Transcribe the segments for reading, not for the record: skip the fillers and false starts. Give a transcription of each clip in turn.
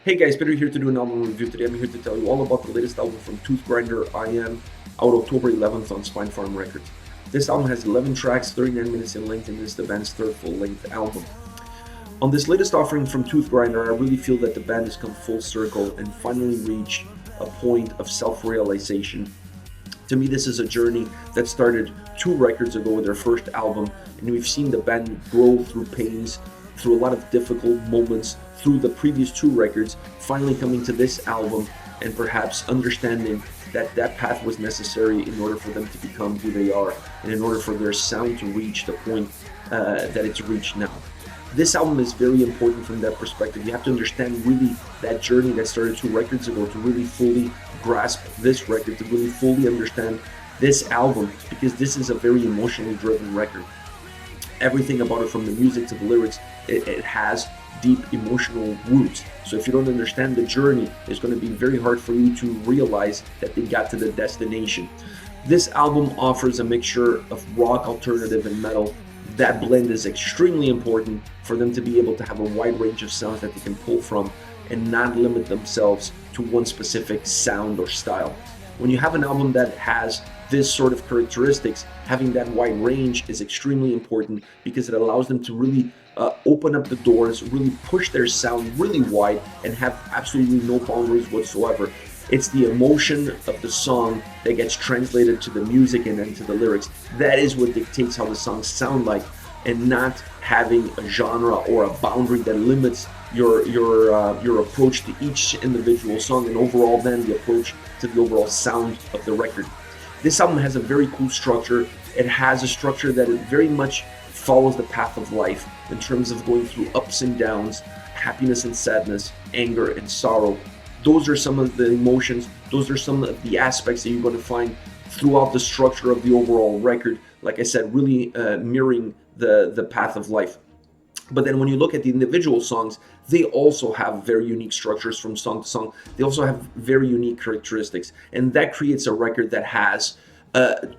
Hey guys, Peter here to do an album review. Today I'm here to tell you all about the latest album from Toothgrinder, I Am, out October 11th on Spinefarm Records. This album has 11 tracks, 39 minutes in length, and is the band's third full-length album. On this latest offering from Toothgrinder, I really feel that the band has come full circle and finally reached a point of self-realization. To me, this is a journey that started 2 records ago with their first album, and we've seen the band grow through pains, through a lot of difficult moments, through the previous 2 records, finally coming to this album and perhaps understanding that that path was necessary in order for them to become who they are and in order for their sound to reach the point that it's reached now. This album is very important from that perspective. You have to understand really that journey that started 2 records ago to really fully grasp this record, to really fully understand this album, because this is a very emotionally driven record. Everything about it, from the music to the lyrics, it has deep emotional roots. So if you don't understand the journey, it's going to be very hard for you to realize that they got to the destination. This album offers a mixture of rock, alternative, and metal. That blend is extremely important for them to be able to have a wide range of sounds that they can pull from and not limit themselves to one specific sound or style. When you have an album that has this sort of characteristics, having that wide range is extremely important because it allows them to really open up the doors, really push their sound really wide and have absolutely no boundaries whatsoever. It's the emotion of the song that gets translated to the music and then to the lyrics. That is what dictates how the songs sound like, and not having a genre or a boundary that limits your approach to each individual song and overall then the approach to the overall sound of the record. This album has a very cool structure. It has a structure that it very much follows the path of life in terms of going through ups and downs, happiness and sadness, anger and sorrow. Those are some of the emotions, those are some of the aspects that you're going to find throughout the structure of the overall record. Like I said, really mirroring the path of life. But then when you look at the individual songs, they also have very unique structures from song to song. They also have very unique characteristics. And that creates a record that has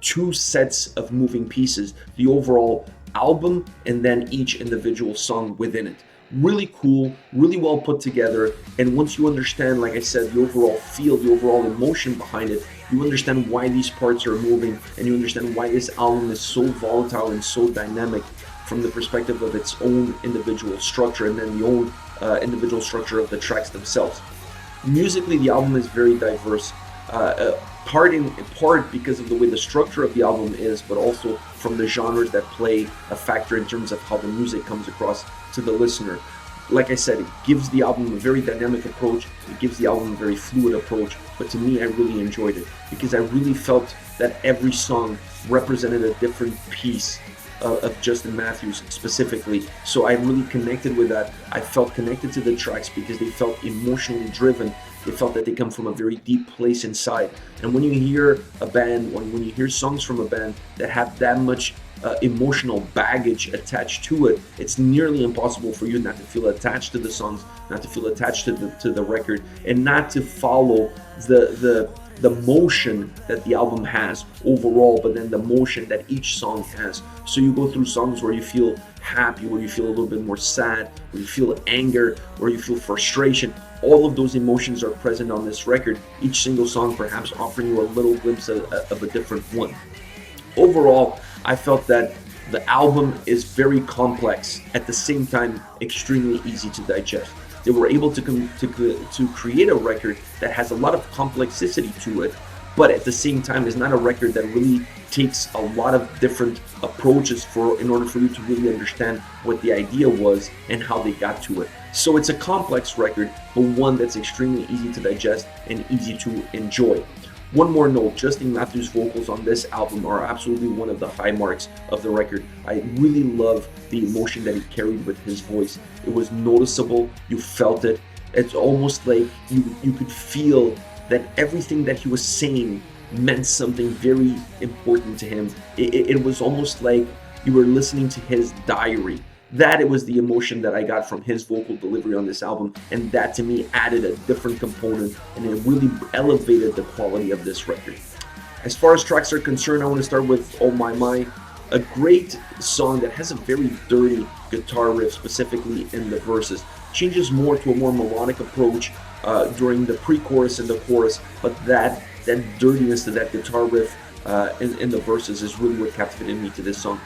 2 sets of moving pieces. The overall album and then each individual song within it. Really cool, really well put together. And once you understand, like I said, the overall feel, the overall emotion behind it, you understand why these parts are moving, and you understand why this album is so volatile and so dynamic from the perspective of its own individual structure and then the own individual structure of the tracks themselves. Musically, the album is very diverse, in part because of the way the structure of the album is, but also from the genres that play a factor in terms of how the music comes across to the listener. Like I said, it gives the album a very dynamic approach, it gives the album a very fluid approach, but to me I really enjoyed it because I really felt that every song represented a different piece of Justin Matthews specifically. So I really connected with that. I felt connected to the tracks because they felt emotionally driven. They felt that they come from a very deep place inside. And when you hear a band, when you hear songs from a band that have that much emotional baggage attached to it, it's nearly impossible for you not to feel attached to the songs, not to feel attached to the record, and not to follow the motion that the album has overall, but then the motion that each song has. So you go through songs where you feel happy, where you feel a little bit more sad, where you feel anger, where you feel frustration. All of those emotions are present on this record, each single song perhaps offering you a little glimpse of a different one. Overall, I felt that the album is very complex, at the same time extremely easy to digest. They were able to create a record that has a lot of complexity to it, but at the same time is not a record that really takes a lot of different approaches in order for you to really understand what the idea was and how they got to it. So it's a complex record, but one that's extremely easy to digest and easy to enjoy. One more note, Justin Matthews' vocals on this album are absolutely one of the high marks of the record. I really love the emotion that he carried with his voice. It was noticeable, you felt it. It's almost like you could feel that everything that he was saying meant something very important to him. It was almost like you were listening to his diary. That it was the emotion that I got from his vocal delivery on this album, and that to me added a different component, and it really elevated the quality of this record. As far as tracks are concerned, I want to start with ohmymy, a great song that has a very dirty guitar riff, specifically in the verses. changes more to a more melodic approach during the pre-chorus and the chorus, but that dirtiness to that guitar riff in the verses is really what captivated me to this song.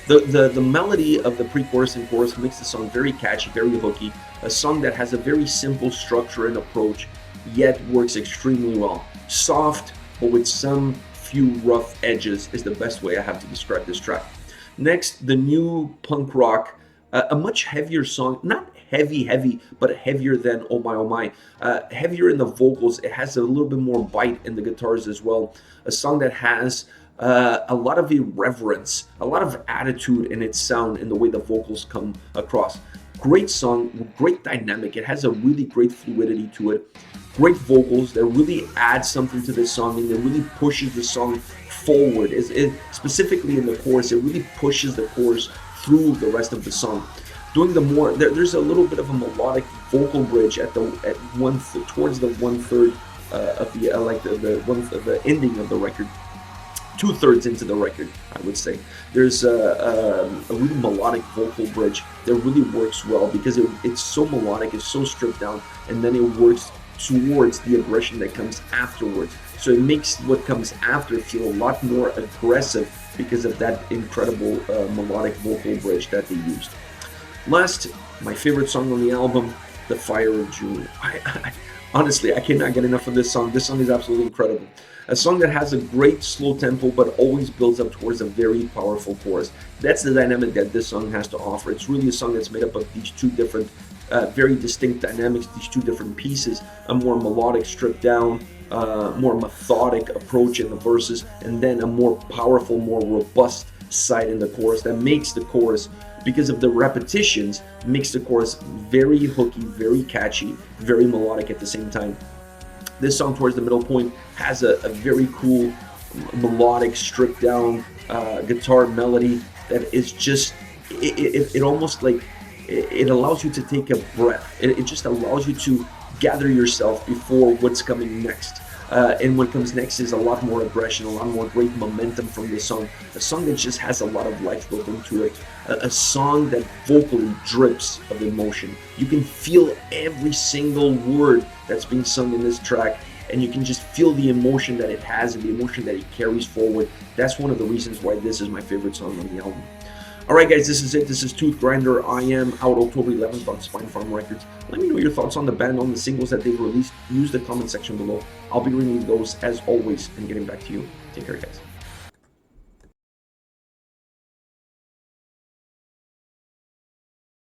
The melody of the pre-chorus and chorus makes the song very catchy, very hooky, a song that has a very simple structure and approach, yet works extremely well. Soft, but with some few rough edges is the best way I have to describe this track. Next, the new punk rock, a much heavier song, not heavy, but heavier than Oh My. Heavier in the vocals, it has a little bit more bite in the guitars as well. A song that has a lot of irreverence, a lot of attitude in its sound, in the way the vocals come across. Great song, great dynamic. It has a really great fluidity to it. Great vocals that really add something to this song, and it really pushes the song forward. Specifically in the chorus, it really pushes the chorus through the rest of the song. Doing the more, there's a little bit of a melodic vocal bridge towards the 1/3 of the ending of the record. 2/3 into the record, I would say. There's a really melodic vocal bridge that really works well because it's so melodic, it's so stripped down, and then it works towards the aggression that comes afterwards. So it makes what comes after feel a lot more aggressive because of that incredible melodic vocal bridge that they used. Last, my favorite song on the album, The Fire of June. Honestly, I cannot get enough of this song. This song is absolutely incredible. A song that has a great slow tempo, but always builds up towards a very powerful chorus. That's the dynamic that this song has to offer. It's really a song that's made up of these two different, very distinct dynamics, these two different pieces, a more melodic, stripped down, more methodic approach in the verses, and then a more powerful, more robust side in the chorus that makes the chorus, because of the repetitions, makes the chorus very hooky, very catchy, very melodic at the same time. This song towards the middle point has a very cool melodic stripped down guitar melody that is just, it almost like, it allows you to take a breath. It just allows you to gather yourself before what's coming next. And what comes next is a lot more aggression, a lot more great momentum from this song. A song that just has a lot of life built into it. A song that vocally drips of emotion. You can feel every single word that's being sung in this track, and you can just feel the emotion that it has and the emotion that it carries forward. That's one of the reasons why this is my favorite song on the album. Alright guys, this is it. This is Toothgrinder. I am out October 11th on Spinefarm Records. Let me know your thoughts on the band, on the singles that they've released. Use the comment section below. I'll be reading those as always and getting back to you. Take care guys.